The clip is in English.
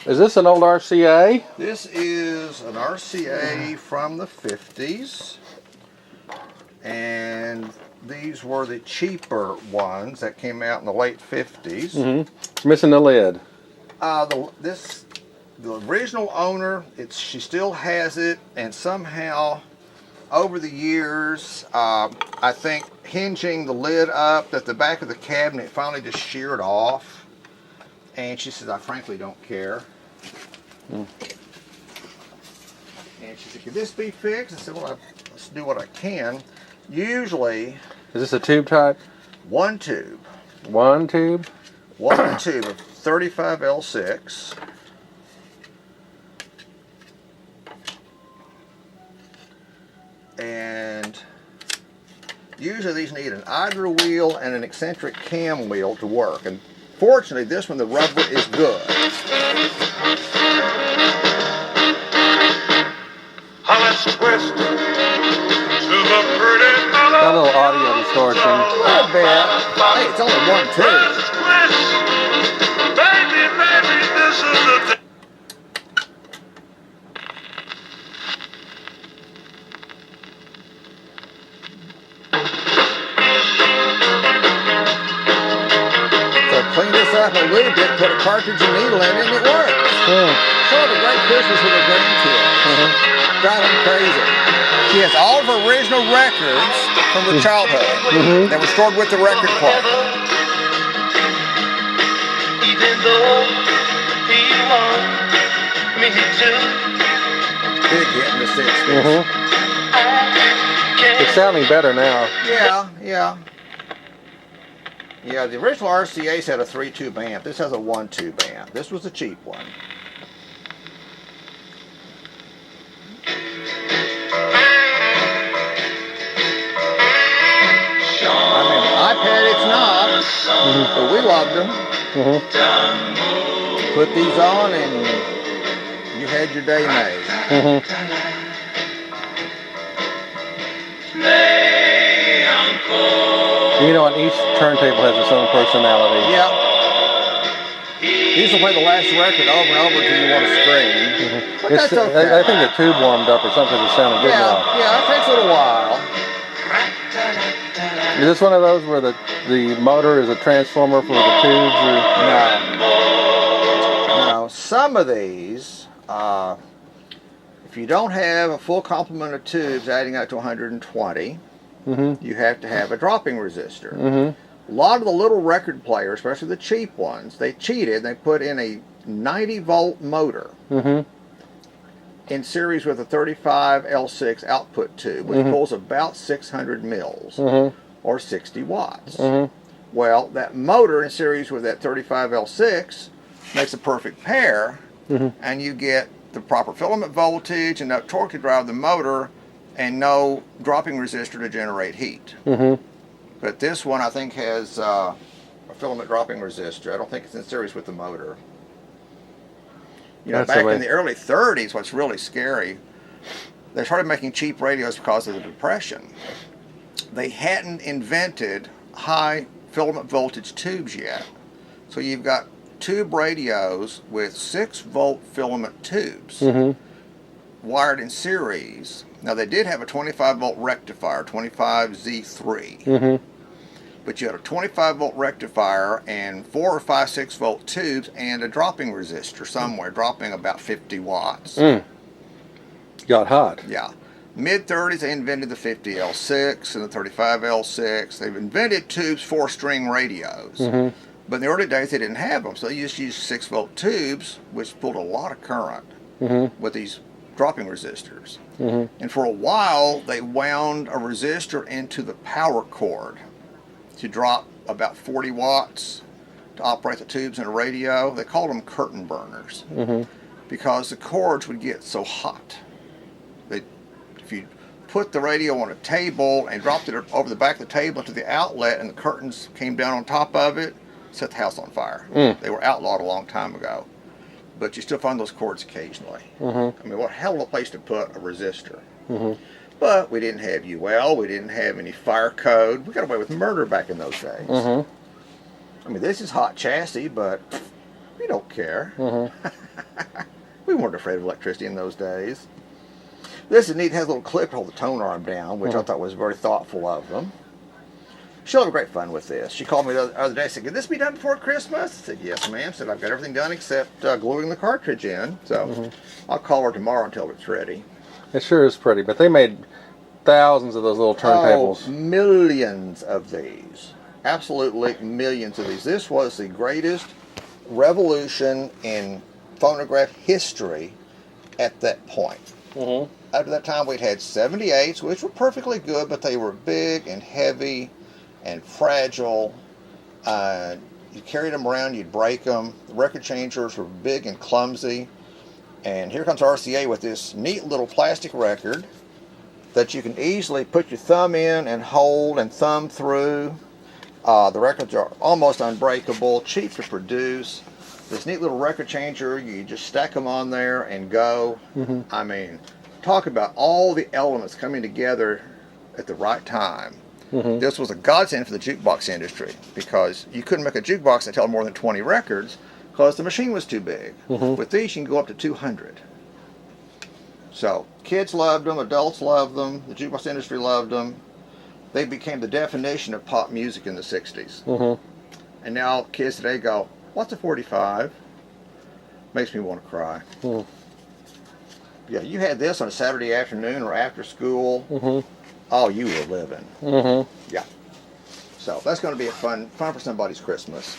Is this an old RCA? This is an RCA from the 50s. And these were the cheaper ones that came out in the late 50s. Mm-hmm. Missing the lid. The original owner, she still has it, and somehow over the years, I think hinging the lid up at the back of the cabinet finally just sheared off. And she says, I frankly don't care. And she said, could this be fixed? I said, well, let's do what I can. Usually... Is this a tube type? One tube. One tube? One tube of 35L6. And usually these need an idler wheel and an eccentric cam wheel to work. And fortunately, this one, the rubber is good. Got a little audio distortion. I bet. Hey, it's only one tube. Clean this up a little bit, put a cartridge and needle in it, and it works. So have a great Christmas with her grandkids. Drive them crazy. She has all of her original records from her childhood that were stored with the record player. Even though he won't me to. Big hit in the 60s. It's sounding better now. Yeah. Yeah, the original RCA's had a 3-tube amp. This has a 1-tube amp. This was a cheap one. I mean, iPad it's not, but we loved them. Put these on and you had your day made. You know, and each turntable has its own personality. Yeah. These will play the last record over and over until you want to scream. But that's okay. I think the tube warmed up or something that sounded good now. Yeah, it takes a little while. Is this one of those where the motor is a transformer for the tubes? Or? No. Some of these, if you don't have a full complement of tubes adding up to 120, you have to have a dropping resistor. A lot of the little record players, especially the cheap ones, they cheated. They put in a 90-volt motor in series with a 35L6 output tube, which pulls about 600 mils or 60 watts. Well, that motor in series with that 35L6 makes a perfect pair, and you get the proper filament voltage, enough torque to drive the motor, and no dropping resistor to generate heat. But this one, I think, has a filament dropping resistor. I don't think it's in series with the motor. You know, back in the early 30s, what's really scary, they started making cheap radios because of the Depression. They hadn't invented high filament voltage tubes yet. So you've got tube radios with 6-volt filament tubes wired in series. Now, they did have a 25-volt rectifier, 25Z3. But you had a 25-volt rectifier and 4 or 5 6-volt tubes and a dropping resistor somewhere, dropping about 50 watts. Got hot. Yeah. Mid-30s, they invented the 50L6 and the 35L6. They've invented tubes for string radios. But in the early days, they didn't have them, so they just used 6-volt tubes, which pulled a lot of current with these dropping resistors. And for a while, they wound a resistor into the power cord to drop about 40 watts to operate the tubes in a radio. They called them curtain burners because the cords would get so hot. If you put the radio on a table and dropped it over the back of the table to the outlet and the curtains came down on top of it, set the house on fire. They were outlawed a long time ago. But you still find those cords occasionally. I mean, what a hell of a place to put a resistor. But we didn't have UL, we didn't have any fire code. We got away with murder back in those days. I mean, this is hot chassis, but We don't care. Mm-hmm. We weren't afraid of electricity in those days. This is neat. It has a little clip to hold the tone arm down, which I thought was very thoughtful of them. She'll have great fun with this. She called me the other day and said, "Can this be done before Christmas?" I said, "Yes, ma'am." Said, "I've got everything done except gluing the cartridge in." So I'll call her tomorrow and tell her it's ready. It sure is pretty, but they made thousands of those little turntables. Oh, millions of these. Absolutely millions of these. This was the greatest revolution in phonograph history at that point. Mm-hmm. After that time, we'd had 78s, which were perfectly good, but they were big and heavy and fragile. You carried them around, you'd break them. The record changers were big and clumsy. And here comes RCA with this neat little plastic record that you can easily put your thumb in and hold and thumb through. The records are almost unbreakable, cheap to produce. This neat little record changer, you just stack them on there and go. Mm-hmm. I mean, talk about all the elements coming together at the right time. Mm-hmm. This was a godsend for the jukebox industry because you couldn't make a jukebox that held more than 20 records because the machine was too big. Mm-hmm. With these, you can go up to 200. So kids loved them, adults loved them, the jukebox industry loved them. They became the definition of pop music in the 60s. Mm-hmm. And now kids today go, "What's a 45? Makes me want to cry. Mm. Yeah, you had this on a Saturday afternoon or after school. Mm-hmm. Oh, you were living. Mm-hmm. Yeah. So that's going to be a fun for somebody's Christmas.